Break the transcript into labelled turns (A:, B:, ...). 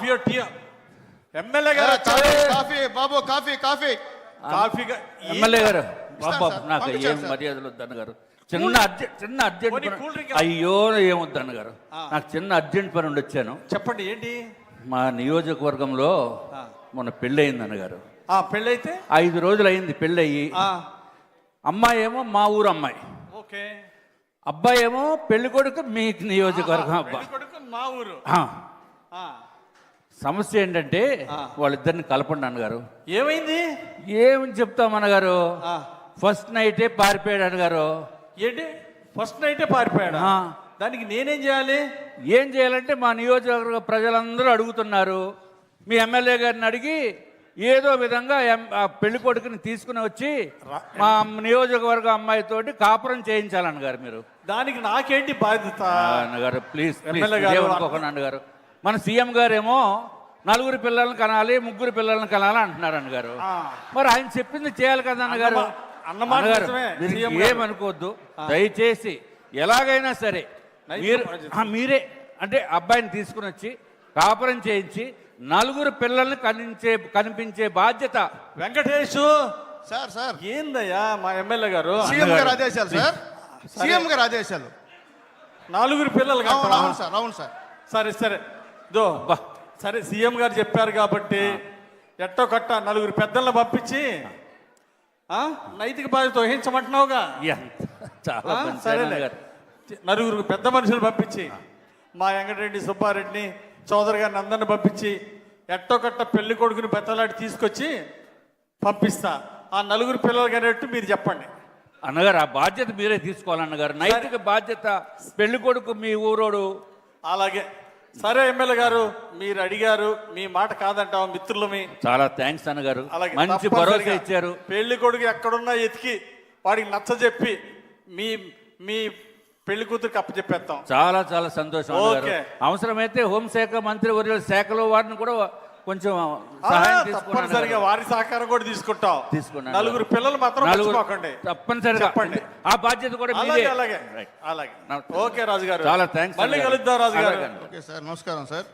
A: Coffee tea MLA గారు
B: coffee బాబు coffee coffee
A: coffee
C: MLA గారు
B: ఇస్తాను
C: బాబు
B: సార్,
C: నాకు
B: పంపించాను
C: ఏం
B: సార్.
C: మర్యాదలు వద్దన్న గారు చిన్న అర్జెంట్
A: పోనీ
C: పని.
A: కూల్ డ్రింక్
C: అయ్యో ఏమొద్దన్న గారు నాకు చిన్న అర్జెంట్ పని ఉండి వచ్చాను.
A: చెప్పండి ఏంటి?
C: మా నియోజకవర్గంలో మొన్న పెళ్ళి అయింది అన్నగారు.
A: పెళ్ళైతే
C: 5 రోజులు అయింది పెళ్ళి అయ్యి. అమ్మాయి ఏమో మా ఊరు అమ్మాయి,
A: ఓకే.
C: అబ్బాయి ఏమో పెళ్లి కొడుకు మీ నియోజకవర్గం అబ్బా.
A: పెళ్లి కొడుకు మా ఊరు.
C: సమస్య ఏంటంటే వాళ్ళిద్దరిని కలపండి అన్నగారు.
A: ఏమైంది?
C: ఏమని చెప్తాం అన్నగారు, ఫస్ట్ నైటే పారిపోయాడు అన్నగారు.
A: ఏంటి ఫస్ట్ నైటే పారిపోయాడు? దానికి నేనేం చేయాలి?
C: ఏం చేయాలంటే మా నియోజకవర్గ ప్రజలందరూ అడుగుతున్నారు, మీ ఎమ్మెల్యే గారిని అడిగి ఏదో విధంగా ఆ పెళ్లి కొడుకుని తీసుకుని వచ్చి మా నియోజకవర్గ అమ్మాయితోటి కాపురం చేయించాలన్నగారు మీరు.
A: దానికి నాకేంటి బాధ్యత?
C: అన్నగారు ప్లీజ్
A: ఎమ్మెల్యే గారు
C: అనుకోకుండా అన్నగారు. మన సీఎం గారేమో 4 పిల్లల్ని కనాలి 3 పిల్లల్ని కనాలి అంటున్నారు అన్నగారు. మరి ఆయన చెప్పింది చేయాలి కదా అన్నగారు. అన్నగారు ఏమనుకోవద్దు దయచేసి, ఎలాగైనా సరే మీరే అంటే అబ్బాయిని తీసుకుని వచ్చి కాపురం చేయించి 4 పిల్లల్ని కనిపించే బాధ్యత.
A: వెంకటేష్
B: సార్ సార్
A: ఏందయ్యా మా ఎమ్మెల్యే గారు?
B: సీఎం గారు ఆదేశాలు సార్, సీఎం గారు ఆదేశాలు.
A: 4 పిల్లలు
B: అవును సార్, అవును సార్.
A: సరే సరే సరే సీఎం గారు చెప్పారు కాబట్టి ఎట్టో కట్ట 4 పెద్దలను పంపించి నైతిక బాధ్యత వహించమంటున్నావుగా.
C: చాలా
A: సరేలే, 4 పెద్ద మనుషులు పంపించి మా వెంకటరెడ్డి సుబ్బారెడ్డిని చౌదరి గారిని అందరిని పంపించి ఎట్టో కట్ట పెళ్లి కొడుకుని బెత్తలాడి తీసుకొచ్చి పంపిస్తా. ఆ 4 పిల్లలు కనేట్టు మీరు చెప్పండి
C: అన్నగారు. ఆ బాధ్యత మీరే తీసుకోవాలన్నగారు, నైతిక బాధ్యత. పెళ్లి కొడుకు మీ ఊరోడు.
A: అలాగే సరే ఎమ్మెల్యే గారు, మీరు అడిగారు, మీ మాట కాదంటాం మిత్రులమి.
C: చాలా థ్యాంక్స్ అన్నగారు,
A: అలాగే
C: మంచి భరోసా ఇచ్చారు.
A: పెళ్లి కొడుకు ఎక్కడున్నా ఎతికి వాడికి నచ్చ చెప్పి మీ మీ పెళ్లి కూతురికి అప్పచెప్పేస్తాం.
C: చాలా చాలా సంతోషం అన్నగారు.
A: ఓకే.
C: అవసరమైతే హోంశాఖ మంత్రి వర్యుల శాఖలో వారిని కూడా కొంచెం సహాయం
A: తప్పనిసరిగా వారి సహకారం కూడా తీసుకుంటాం. 4 పిల్లలు మాత్రం మర్చిపోకండి
C: తప్పనిసరిగా
A: చెప్పండి.
C: ఆ బాధ్యత కూడా
A: అలాగే అలాగే అలాగే. ఓకే రాజు గారు,
C: చాలా థ్యాంక్స్.
A: మళ్ళీ కలుద్దాం రాజు గారు.
B: ఓకే సార్, నమస్కారం సార్.